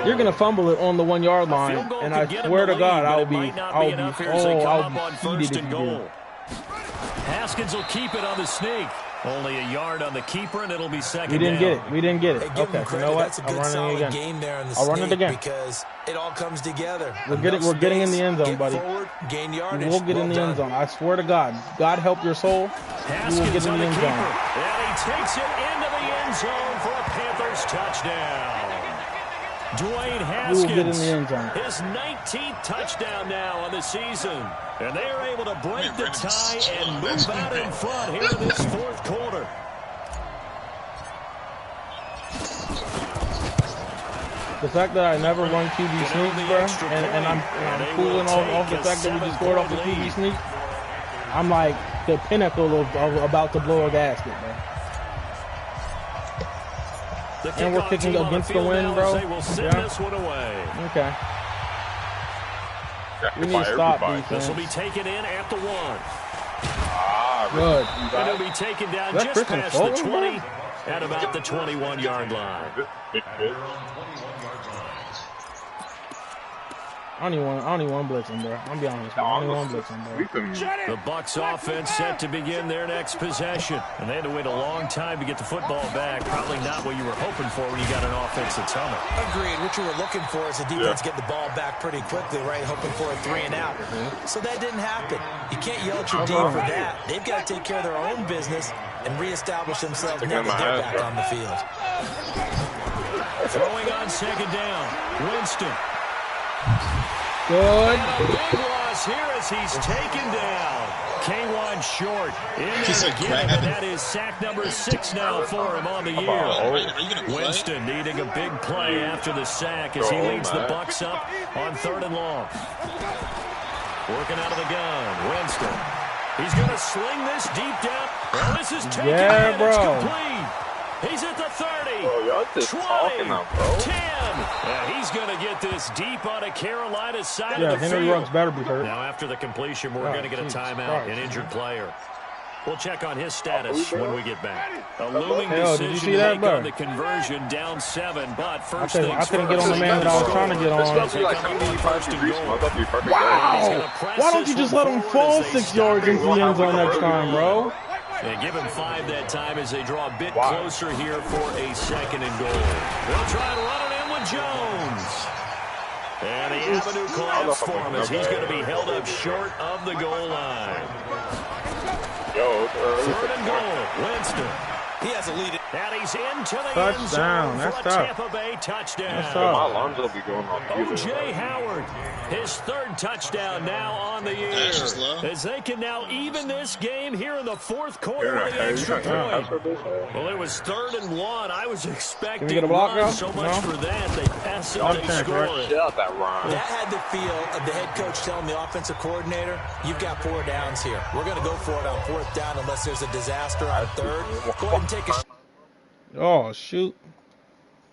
You're gonna fumble it on the 1 yard line, and I swear to God, I'll be heated if you do.
Haskins will keep it on the sneak. Only a yard on the keeper, and it'll be second
down. We didn't get it. Okay, you know what?
I'm running it again.
I'll run it again.
Because it all comes together.
We're getting in the end zone, buddy. We'll get in the end zone. I swear to God. God help your soul. You will get in the end zone.
And he takes it into the end zone for a Panthers touchdown. Dwayne Haskins,
get in the end zone.
His 19th touchdown now on the season. And they are able to break the tie and move out in front here in this fourth quarter.
The fact that I never run QB sneaks, bro, and I'm cooling off the fact that we just scored off the QB sneak, I'm like the pinnacle of about to blow a gasket, bro. And we're kicking against the wind, bro. Yeah. Okay. We need to stop defense.
This will be taken in at the 1.
Good.
And it'll be taken down just past the 20 at about the 21-yard line.
I don't even want to blitz him, bro. I'm be honest, I don't even want to blitz him, bro.
The Bucs offense set to begin their next possession. And they had to wait a long time to get the football back. Probably not what you were hoping for when you got an offense that's humming.
Agreed. What you were looking for is the defense get the ball back pretty quickly, right? Hoping for a 3 and out. So that didn't happen. You can't yell at your D for that. They've got to take care of their own business and reestablish themselves now that they're back on the field.
Throwing on second down. Winston.
Good.
And a big loss here as he's taken down. K1 short. In there again, and that is sack number 6 now for him on the year. Winston needing a big play after the sack as he leads the Bucs up on 3rd and long. Working out of the gun. Winston. He's going to sling this deep down. Well, this is taken in. It's complete. He's at the 30,
y'all just
20,
now, bro.
10. And he's going to get this deep on a Carolina side
yeah,
of the
Henry
field.
Ruggs better be hurt.
Now, after the completion, we're going to get a timeout, an injured player. We'll check on his status when we get back. A looming decision to make on the conversion, down 7, but first things
I couldn't get on the man that I was trying to get on. Wow! Why don't you just let him fall 6 yards into the end zone next time, bro?
And give him 5 that time as they draw a bit closer here for a 2nd and goal. They'll try to run it in with Jones. And the avenue collapse for him as he's going to be held up short of the goal line. 3rd and goal, Winston. He has a lead. And he's into the end zone for a Tampa Bay touchdown.
My alarms will be going off.
O.J. Howard, his 3rd touchdown now on the year. As they can now even this game here in the 4th quarter with the extra point. Well, it was 3rd and 1. I was expecting run so much for that. They pass it, they score it.
That had the feel of the head coach telling the offensive coordinator, you've got 4 downs here. We're going to go for it on 4th down unless there's a disaster on 3rd. Go ahead and take a
Oh, shoot.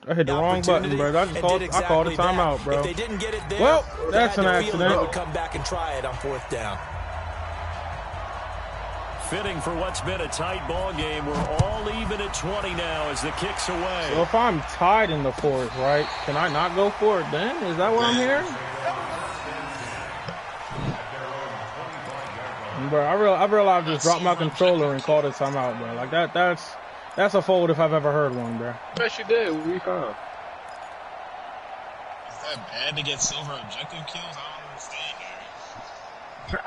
I hit the wrong button, bro. I called a timeout, bro.
If they didn't get it there,
well, that's an accident.
They would come back and try it on 4th down.
Fitting for what's been a tight ball game. We're all even at 20 now as the kick's away.
So if I'm tied in the 4th, right, can I not go for it then? Is that what I'm hearing? Bro, I realized I just dropped my controller and called a timeout, bro. Like that's a fold if I've ever heard one, bro.
Yes, you did. We found.
Is that bad to get silver objective kills? I don't understand,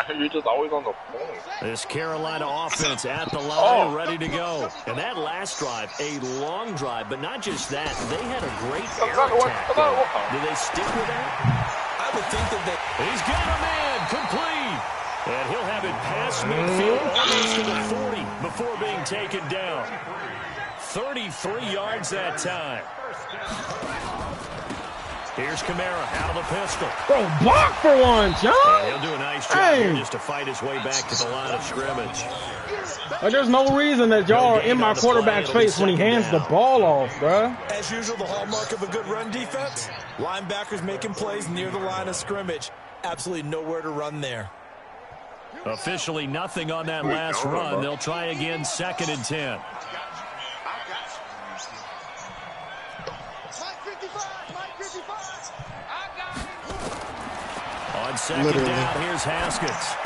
dude.
You're just always on the point.
This Carolina offense at the line, ready to go. And that last drive, a long drive, but not just that. They had a great air attack. Did they stick with that?
I would think that
he's got a man complete. And he'll have it past midfield almost to the 40 before being taken down. 33 yards that time. Here's Kamara out of the pistol.
Bro, block for once, John.
And he'll do a nice job here just to fight his way back to the line of scrimmage.
But there's no reason that y'all are in my quarterback's face when he hands the ball off, bro.
As usual, the hallmark of a good run defense. Linebackers making plays near the line of scrimmage. Absolutely nowhere to run there.
Officially nothing on that last run. They'll try again, 2nd and 10. On 2nd down, here's Haskins.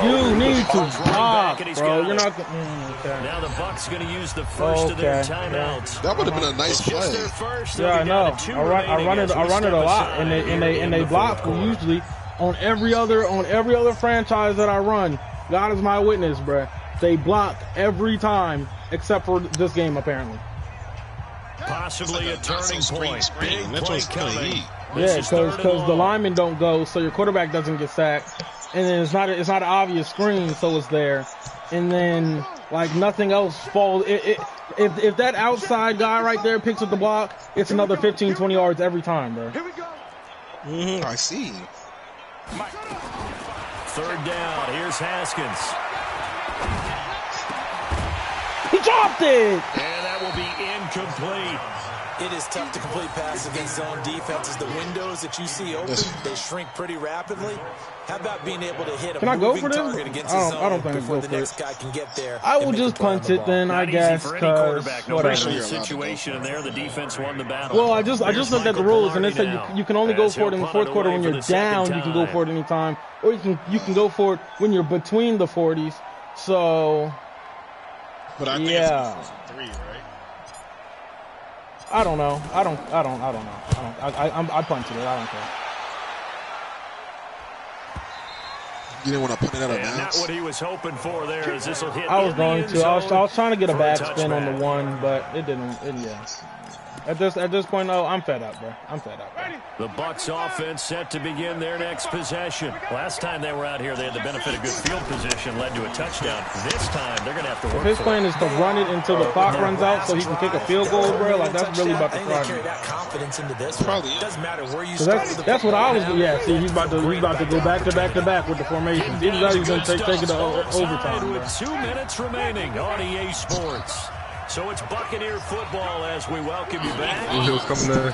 You need to block, bro. You're not. Okay.
Now the Bucks going to use the first of their timeouts.
That would have been a nice play.
Yeah, I know. I run it a lot, and they block usually on every other franchise that I run. God is my witness, bro. They block every time except for this game, apparently.
Possibly a turning point. Big play coming.
Yeah, because the linemen don't go, so your quarterback doesn't get sacked, and then it's not an obvious screen, so it's there, and then like nothing else falls. If that outside guy right there picks up the block, it's another 15-20 yards every time, bro.
I see.
3rd down. Here's Haskins.
He dropped it!
And that will be incomplete.
It is tough to complete passes against zone defenses. The windows that you see open, they shrink pretty rapidly. How about being able to hit a moving target against a zone before the next guy can get there?
I will just punt it then, I guess, because
whatever. Situation in there, the defense won the battle.
Well, I just looked at the rules, and it said you can only go for it in the 4th quarter when you're down. You can go for it anytime, or you can go for it when you're between the 40s. So,
but I think it's 3, right?
I don't know. I don't know. I punted it. I don't care.
You didn't want to put it out of bounds.
Not what he was hoping for there. As this will hit.
I was going to. I was trying to get a backspin on the 1, but it didn't. At this point, though, I'm fed up, bro. I'm fed up, bro.
The Bucks offense set to begin their next possession. Last time they were out here, they had the benefit of good field position, led to a touchdown. This time, they're going to have to work.
If his plan is to run it until the clock runs out so he can kick a field goal, bro, like that's really about to fry me.
That confidence into this probably doesn't matter where you
start. That's what I was. Yeah, see, he's about to go back to back with the formation. He's going to take it to overtime.
With 2 minutes remaining on EA Sports. So it's Buccaneer football as we welcome you back.
Heels coming there.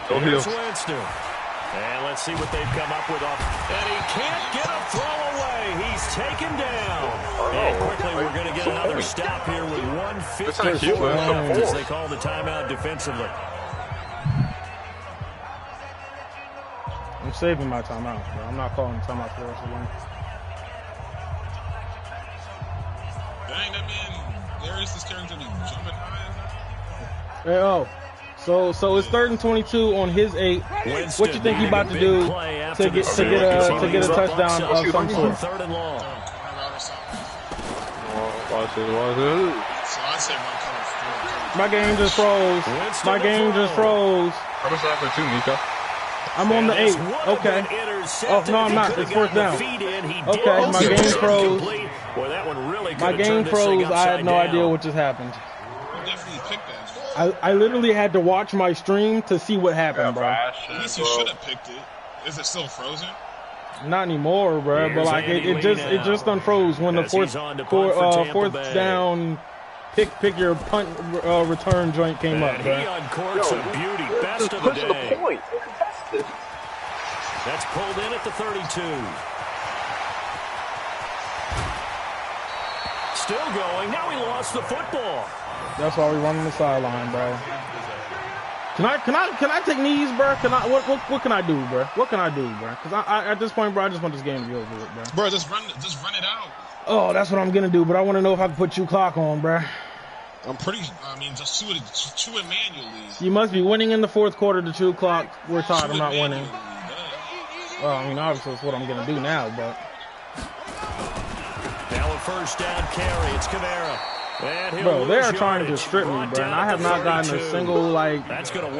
Here's Winston. And let's see what they've come up with. And he can't get a throw away. He's taken down. And quickly we're going to get another stop here with 1:54 left as they call the timeout defensively.
I'm saving my timeout, bro. I'm not calling timeout for us again.
Dang, that man, Darius' character be jumping high.
Hey, oh. So it's 3rd and 22 on his 8. What you think he about to do to get a touchdown of some sort?
3rd and long.
Watch it.
So I say one cover 4.
My game just froze. My game just froze.
How much time for 2, Nico?
I'm on the 8. Okay. Oh, no, I'm not. It's 4th down. Okay, my game froze. My game froze. I had no idea what just happened. I literally had to watch my stream to see what happened, bro.
At least you should have picked it. Is it still frozen?
Not anymore, bro. But like it just unfroze when the fourth down pick your punt return joint came up, bro.
He uncorks a beauty. Best of the day. That's pulled in at the 32. Still going. Now he lost the football.
That's why we run on the sideline, bro. Can I take knees, bro? What can I do, bro? What can I do, bro? Because I at this point, bro, I just want this game to be over with, bro.
Bro, just run it out.
Oh, that's what I'm gonna do, but I want to know if I can put 2 clock on, bro.
Just chew it manually.
You must be winning in the 4th quarter to 2 o'clock. We're tired. I'm not winning. Well, I mean, obviously that's what I'm gonna do now, but.
Now a 1st down carry. It's Kamara.
Bro, they are trying to strip me, bro. And I have not gotten a single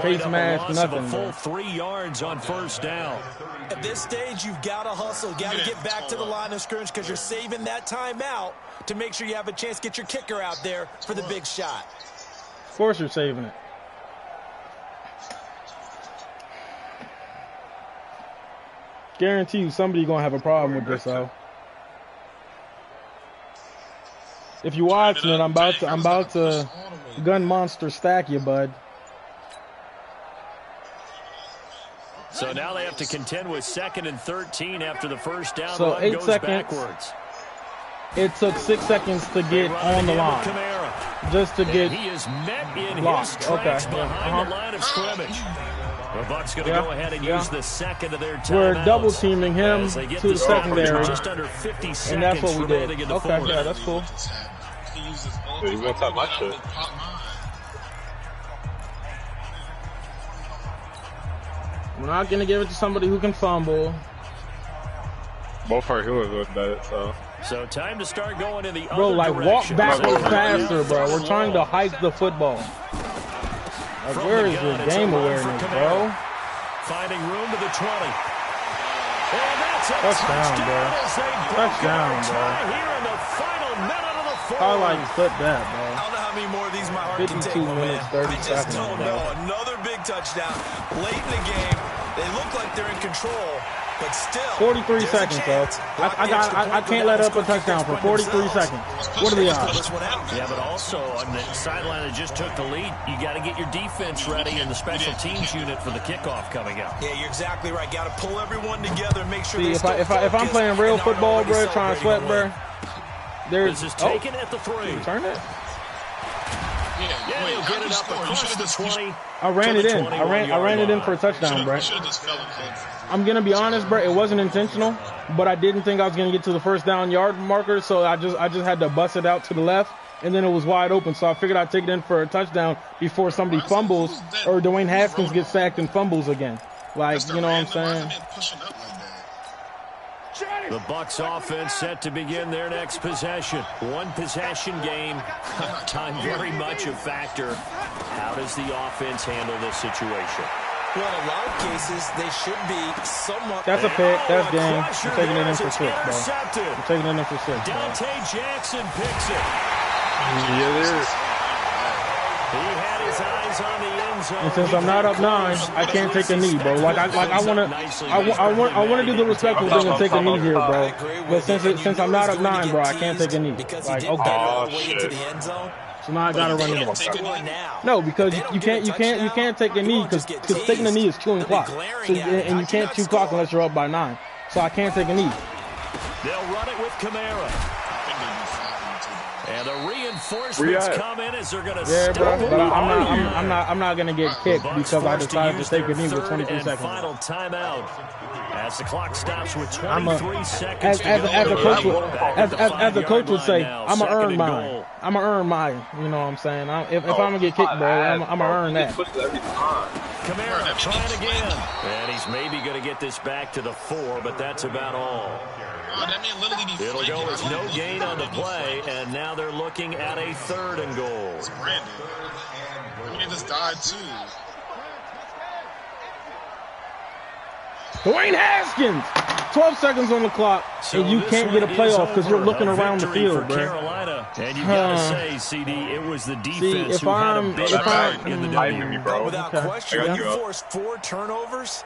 face mask, nothing.
Full 3 yards on 1st down.
At this stage, you've got to hustle. Got to get back to the line of scrimmage because you're saving that timeout to make sure you have a chance to get your kicker out there for the big shot.
Of course you're saving it. Guarantee you somebody gonna have a problem with this, though. If you're watching it, I'm about to gun monster stack you, bud.
So now they have to contend with 2nd and 13 after the 1st down.
So 8 seconds.
Backwards.
It took 6 seconds to get on the line, just to get
he is met in
blocked.
His tracks behind the line of scrimmage. The Bucs going to go ahead and use the 2nd of their timeouts.
We're double teaming him to the secondary,
just under 50 seconds
and that's what we did. Okay, yeah, that's cool.
You won't have much shit.
We're not gonna give it to somebody who can fumble.
Both our healers looked at it, so.
So time to start going in the
bro,
other
like
direction.
walk backwards faster, bro. We're trying to hike the football. Like, where is your game awareness, bro?
Finding room to the 20. And that's a
touchdown, bro. Touchdown, bro.
Here in the final minute of the fourth.
Highlight clip that, bro.
I don't know how many more of these my heart
52
can take,
minutes, 30
I just
seconds,
don't
bro.
know. Another big touchdown late in the game. They look like they're in control, but still.
43 seconds, though. I can't let up a touchdown for 43 seconds. What are the odds?
Yeah, but also on the sideline that just took the lead, you got to get your defense ready and the special teams unit for the kickoff coming up.
Yeah, you're exactly right. Got to pull everyone together and make sure.
See, if I'm playing real football, bro, trying to sweat, bro.
This is taken at the 3.
Turn it.
Yeah, he'll get it up across the 20.
I ran it in. I ran it in for a touchdown, bro. I'm gonna be honest, bro. It wasn't intentional, but I didn't think I was gonna get to the 1st down yard marker, so I just had to bust it out to the left, and then it was wide open. So I figured I'd take it in for a touchdown before somebody fumbles or Dwayne Haskins gets sacked and fumbles again. Like, you know what I'm saying?
The Bucs offense set to begin their next possession. 1 possession game. Time very much a factor. How does the offense handle this situation?
Well, in a lot of cases, they should be somewhat.
That's a pick. That's game. I'm taking it in for 6, bro. I'm taking it in for 6.
Dante Jackson picks it.
Yeah, it is.
He had his eyes on the end zone.
And since I'm not up 9, I can't take a knee, bro. Like I want to do the respectful thing and take a knee here, bro. But since I'm not up 9, bro, I can't take a knee. Like, okay.
Oh shit.
So now I gotta run it in. No, because you can't take a knee because taking a knee is chewing clock. So, and you can't chew clock unless you're up by 9. So I can't take a knee.
They'll run it with Kamara. And the reinforcements come in as they're going to
step
bro,
but I'm not going to get kicked because I decided to take a knee with 23 seconds.
Final timeout as the clock stops with 23 seconds
as a coach would say, I'm going to earn mine. I'm going to earn mine. You know what I'm saying? If I'm going to get kicked, bro, I'm going to earn that.
Kamara trying again. And he's maybe going to get this back to the 4, but that's about all. It'll go as no gain on the play, and now they're looking at a 3rd and goal.
It's Brandon. He just died too.
Dwayne Haskins, 12 seconds on the clock, and you can't get a playoff because you're looking around the field, bro.
Carolina. And you got to say, CD, it was the defense who had a big part in the W.
Without question, you forced 4 turnovers.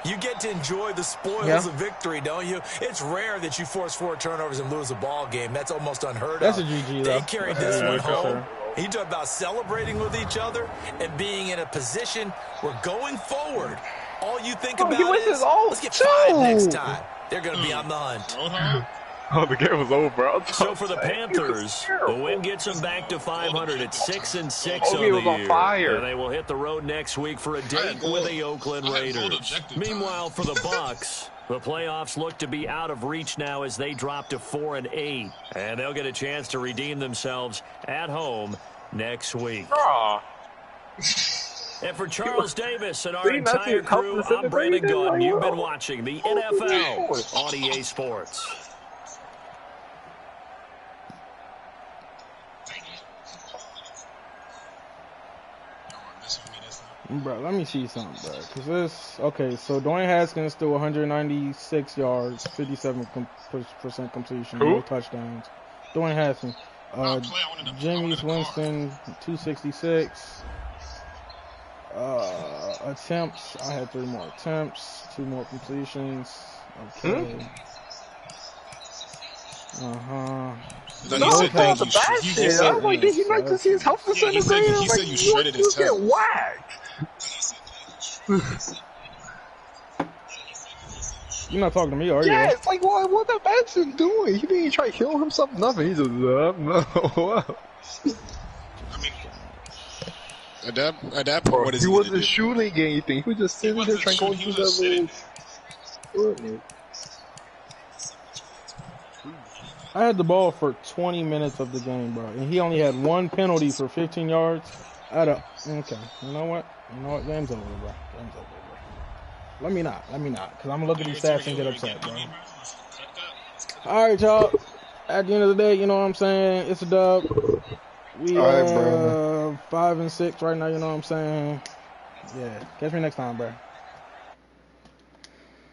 You get to enjoy the spoils of victory, don't you? It's rare that you force 4 turnovers and lose a ball game. That's almost unheard of.
That's a GG, though.
They carried this one home. You talk about celebrating with each other and being in a position where going forward, all you think about is, let's get 5 next time. They're going to be on the hunt.
Oh, the game was over.
So for the Panthers, the win gets them back to 500 at 6-6 on the
year. On fire.
And they will hit the road next week for a date with the Oakland Raiders. Meanwhile, for the Bucks, the playoffs look to be out of reach now as they drop to 4-8. And they'll get a chance to redeem themselves at home next week. And for Charles Davis and our entire crew, I'm Brandon Gordon. You've been watching the NFL on EA Sports.
Bro, let me see something, bro. Cause this, okay, so Dwayne Haskins still 196 yards, 57% completion, no touchdowns. Dwayne Haskins, Jameis Winston, 266. Attempts, I had 3 more attempts, 2 more completions. Okay.
No, he said that's a bad shit. I was like, did he like to see his health disintegrate?
He said you shredded his tail.
Get whacked.
You're not talking to me, are you?
Yeah, it's like, what that Benson doing? He didn't try to kill himself. Nothing. He just no.
I mean, at that point, what is
he wasn't shooting anything. He was just sitting there trying to go through that little.
I had the ball for 20 minutes of the game, bro, and he only had 1 penalty for 15 yards. Okay, you know what? Game's over, bro. Game's over, bro. Let me not, because I'm gonna look at these stats and get upset, bro. All right, y'all. At the end of the day, you know what I'm saying? It's a dub. We are 5-6 right now, you know what I'm saying? Yeah. Catch me next time, bro.